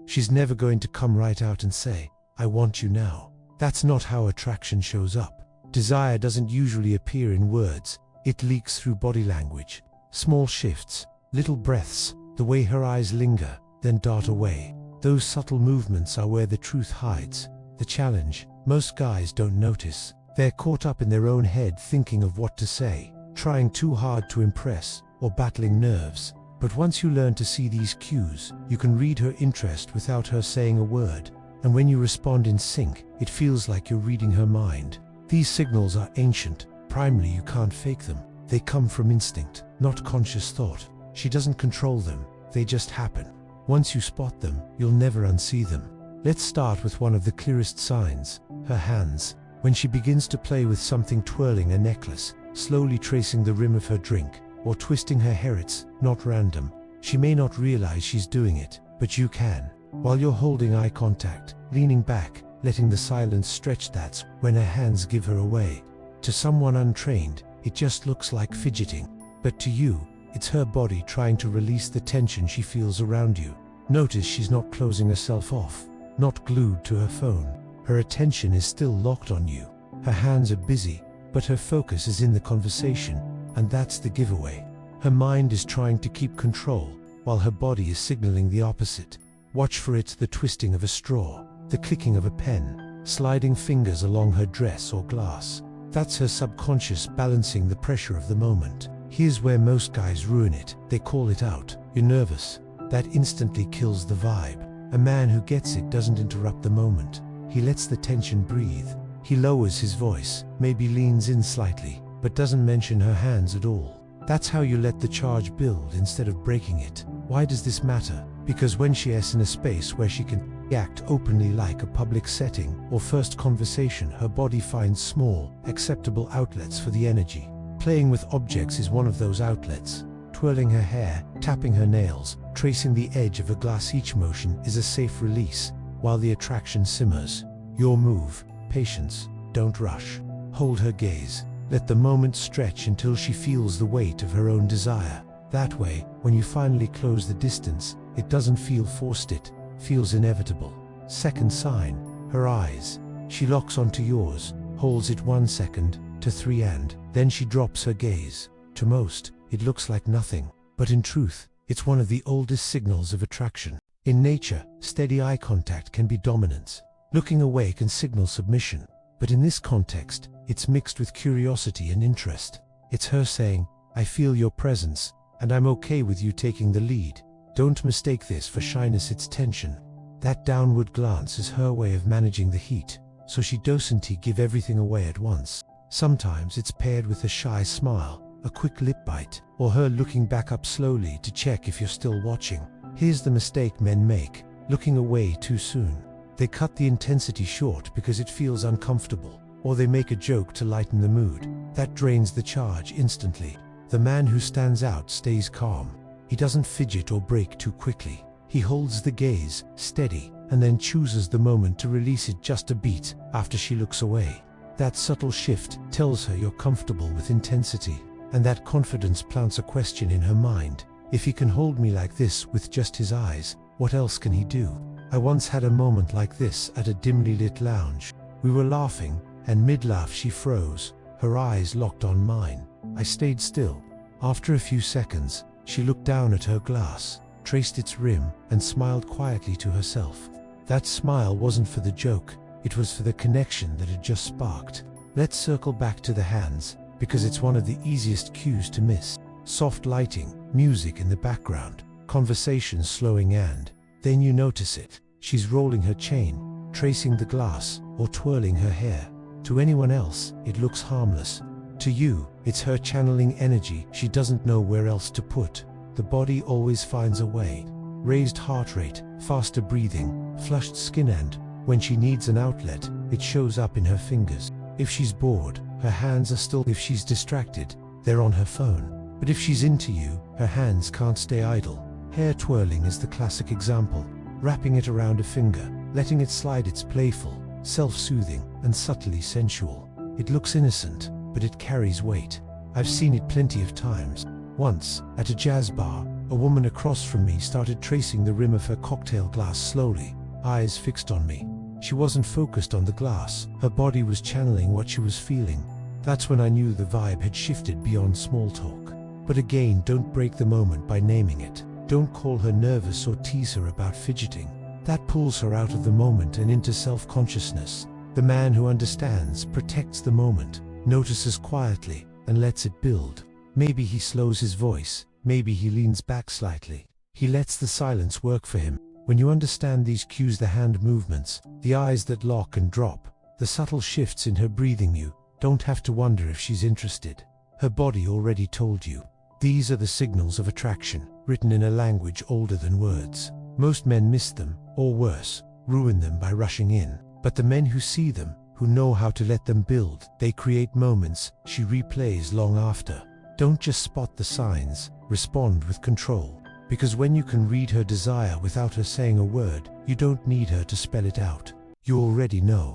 She's never going to come right out and say, "I want you now." That's not how attraction shows up. Desire doesn't usually appear in words, it leaks through body language. Small shifts, little breaths, the way her eyes linger, then dart away. Those subtle movements are where the truth hides. The challenge, most guys don't notice. They're caught up in their own head thinking of what to say, trying too hard to impress, or battling nerves. But once you learn to see these cues, you can read her interest without her saying a word. And when you respond in sync, it feels like you're reading her mind. These signals are ancient. Primarily, you can't fake them. They come from instinct, not conscious thought. She doesn't control them, they just happen. Once you spot them, you'll never unsee them. Let's start with one of the clearest signs, her hands. When she begins to play with something, twirling a necklace, slowly tracing the rim of her drink, or twisting her hair, it's not random. She may not realize she's doing it, but you can. While you're holding eye contact, leaning back, letting the silence stretch, that's when her hands give her away. To someone untrained, it just looks like fidgeting. But to you, it's her body trying to release the tension she feels around you. Notice she's not closing herself off, not glued to her phone. Her attention is still locked on you. Her hands are busy, but her focus is in the conversation, and that's the giveaway. Her mind is trying to keep control, while her body is signaling the opposite. Watch for it: the twisting of a straw, the clicking of a pen, sliding fingers along her dress or glass. That's her subconscious balancing the pressure of the moment. Here's where most guys ruin it. They call it out. "You're nervous." That instantly kills the vibe. A man who gets it doesn't interrupt the moment. He lets the tension breathe. He lowers his voice, maybe leans in slightly, but doesn't mention her hands at all. That's how you let the charge build instead of breaking it. Why does this matter? Because when she's in a space where she can act openly, like a public setting or first conversation, her body finds small, acceptable outlets for the energy. Playing with objects is one of those outlets. Twirling her hair, tapping her nails, tracing the edge of a glass, each motion is a safe release, while the attraction simmers. Your move: patience, don't rush. Hold her gaze. Let the moment stretch until she feels the weight of her own desire. That way, when you finally close the distance, it doesn't feel forced, it feels inevitable. Second sign, her eyes. She locks onto yours, holds it 1 second, to 3, and then she drops her gaze. To most, it looks like nothing, but in truth, it's one of the oldest signals of attraction. In nature, steady eye contact can be dominance. Looking away can signal submission. But in this context, it's mixed with curiosity and interest. It's her saying, "I feel your presence, and I'm okay with you taking the lead." Don't mistake this for shyness, it's tension. That downward glance is her way of managing the heat, so she doesn't give everything away at once. Sometimes it's paired with a shy smile, a quick lip bite, or her looking back up slowly to check if you're still watching. Here's the mistake men make: looking away too soon. They cut the intensity short because it feels uncomfortable, or they make a joke to lighten the mood. That drains the charge instantly. The man who stands out stays calm. He doesn't fidget or break too quickly. He holds the gaze, steady, and then chooses the moment to release it just a beat after she looks away. That subtle shift tells her you're comfortable with intensity, and that confidence plants a question in her mind. If he can hold me like this with just his eyes, what else can he do? I once had a moment like this at a dimly lit lounge. We were laughing, and mid-laugh she froze, her eyes locked on mine. I stayed still. After a few seconds, she looked down at her glass, traced its rim, and smiled quietly to herself. That smile wasn't for the joke, it was for the connection that had just sparked. Let's circle back to the hands, because it's one of the easiest cues to miss. Soft lighting, music in the background, conversation slowing, and then you notice it. She's rolling her chain, tracing the glass, or twirling her hair. To anyone else, it looks harmless. To you, it's her channeling energy she doesn't know where else to put. The body always finds a way. Raised heart rate, faster breathing, flushed skin, and when she needs an outlet, it shows up in her fingers. If she's bored, her hands are still. If she's distracted, they're on her phone. But if she's into you, her hands can't stay idle. Hair twirling is the classic example. Wrapping it around a finger, letting it slide, it's playful, self-soothing, and subtly sensual. It looks innocent, but it carries weight. I've seen it plenty of times. Once, at a jazz bar, A woman across from me started tracing the rim of her cocktail glass slowly, eyes fixed on me. She wasn't focused on the glass, her body was channeling what she was feeling. That's when I knew the vibe had shifted beyond small talk. But again, don't break the moment by naming it. Don't call her nervous or tease her about fidgeting. That pulls her out of the moment and into self-consciousness. The man who understands protects the moment, notices quietly, and lets it build. Maybe he slows his voice, maybe he leans back slightly. He lets the silence work for him. When you understand these cues, the hand movements, the eyes that lock and drop, the subtle shifts in her breathing, you don't have to wonder if she's interested. Her body already told you. These are the signals of attraction, written in a language older than words. Most men miss them, or worse, ruin them by rushing in. But the men who see them, who know how to let them build, they create moments she replays long after. Don't just spot the signs, respond with control. Because when you can read her desire without her saying a word, you don't need her to spell it out. You already know.